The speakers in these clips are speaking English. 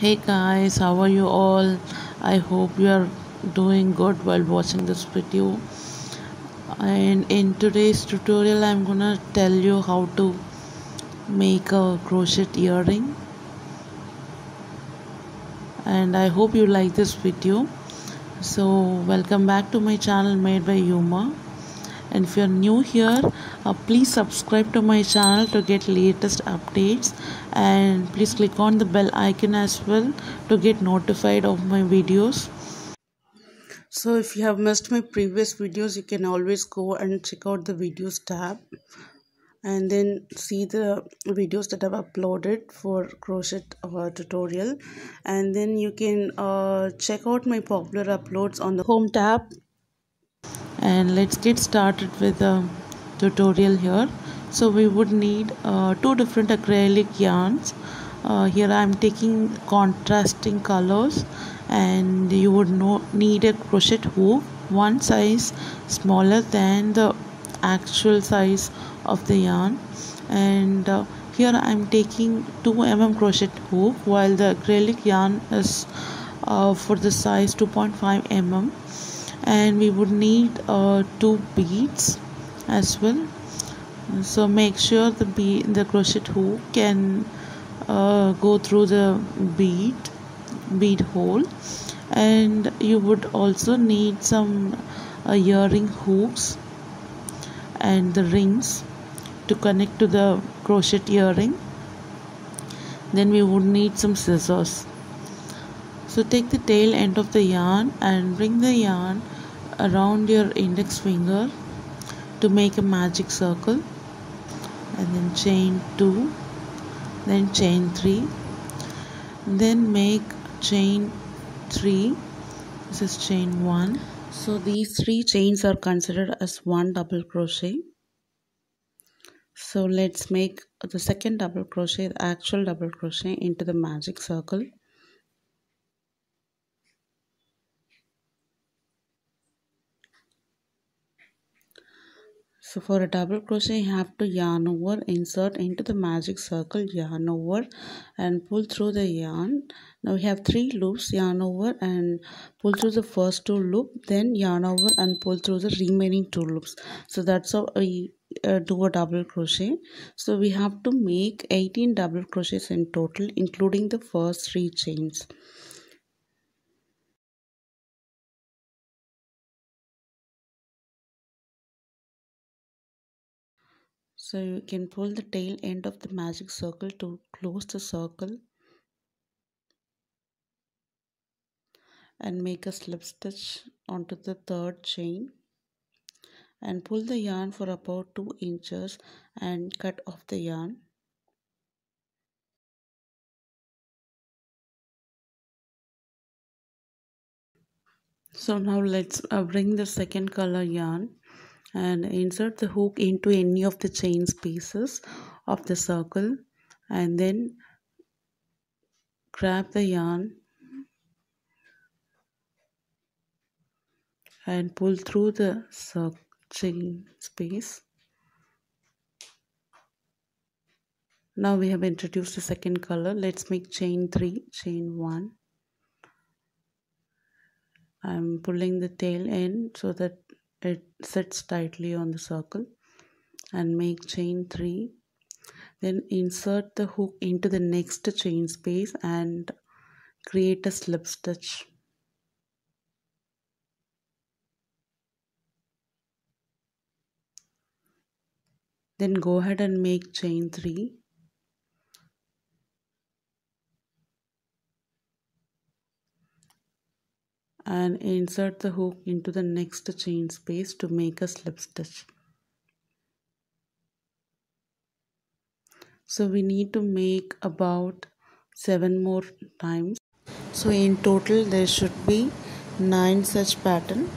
Hey guys, how are you all? I hope you are doing good while watching this video. And in today's tutorial, I'm gonna tell you how to make a crochet earring. And I hope you like this video. So, welcome back to my channel made by Yuma. And if you're new here, please subscribe to my channel to get latest updates, and please click on the bell icon as well to get notified of my videos. So if you have missed my previous videos, you can always go and check out the videos tab and then see the videos that I've uploaded for crochet tutorial, and then you can check out my popular uploads on the home tab. And let's get started with the tutorial here. So we would need two different acrylic yarns. Here I am taking contrasting colors, and you would need a crochet hook one size smaller than the actual size of the yarn. And here I am taking 2 mm crochet hook, while the acrylic yarn is for the size 2.5 mm. And we would need 2 beads as well. So make sure the crochet hook can go through the bead hole. And you would also need some earring hooks and the rings to connect to the crochet earring. Then we would need some scissors. So take the tail end of the yarn and bring the yarn around your index finger to make a magic circle, and then chain 2, then chain 3, then make chain 3. This is chain 1. So these 3 chains are considered as one double crochet. So let's make the second double crochet, the actual double crochet, into the magic circle. So for a double crochet, you have to yarn over, insert into the magic circle, yarn over and pull through the yarn. Now we have 3 loops, yarn over and pull through the first 2 loops, then yarn over and pull through the remaining 2 loops. So that's how we do a double crochet. So we have to make 18 double crochets in total, including the first 3 chains. So you can pull the tail end of the magic circle to close the circle and make a slip stitch onto the 3rd chain, and pull the yarn for about 2 inches and cut off the yarn. So now let's bring the second color yarn and insert the hook into any of the chain spaces of the circle, and then grab the yarn and pull through the chain space. Now we have introduced the second color. Let's make chain 3, chain 1. I'm pulling the tail end so that it sits tightly on the circle, and make chain 3. Then insert the hook into the next chain space and create a slip stitch. Then go ahead and make chain 3. And insert the hook into the next chain space to make a slip stitch. So we need to make about 7 more times. So in total there should be 9 such patterns.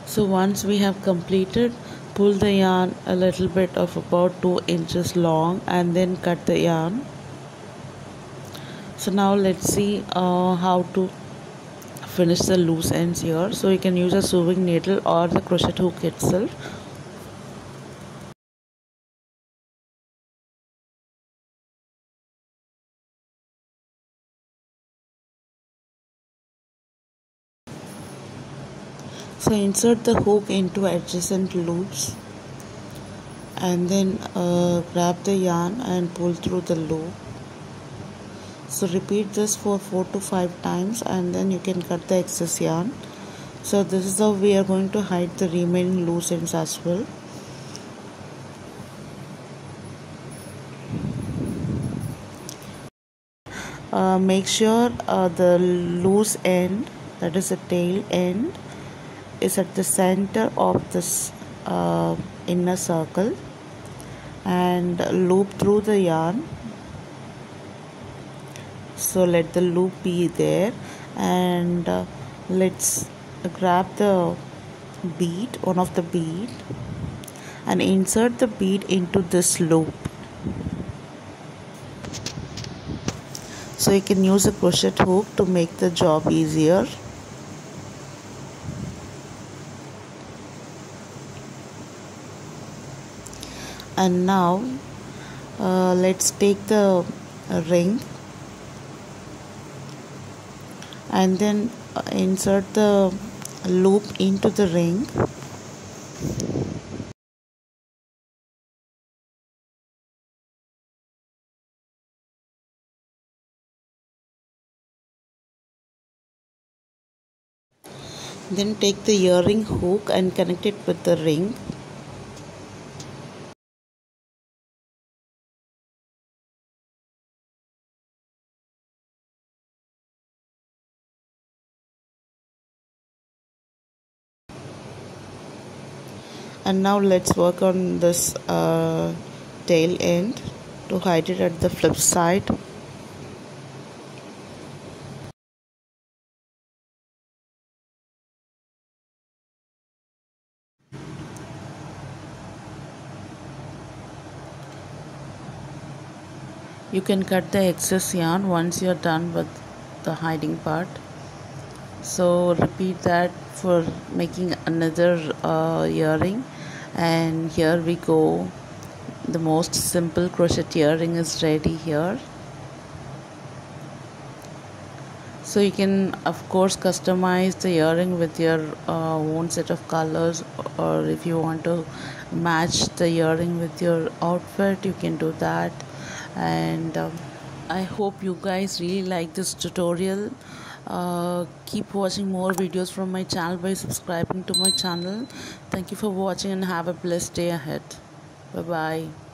So once we have completed, pull the yarn a little bit of about 2 inches long and then cut the yarn. So now let's see how to finish the loose ends here. So you can use a sewing needle or the crochet hook itself. So insert the hook into adjacent loops and then grab the yarn and pull through the loop. So repeat this for 4 to 5 times and then you can cut the excess yarn. So this is how we are going to hide the remaining loose ends as well. Make sure the loose end, that is the tail end, is at the center of this inner circle, and loop through the yarn. So let the loop be there, and let's grab the bead, one of the bead, and insert the bead into this loop. So you can use a crochet hook to make the job easier. And now let's take the ring and then insert the loop into the ring. Then take the earring hook and connect it with the ring. And now let's work on this tail end to hide it at the flip side. You can cut the excess yarn once you're done with the hiding part. So repeat that for making another earring. And here we go, the most simple crochet earring is ready here. So you can of course customize the earring with your own set of colors, or if you want to match the earring with your outfit, you can do that. And I hope you guys really like this tutorial. Keep watching more videos from my channel by subscribing to my channel. Thank you for watching and have a blessed day ahead. Bye bye.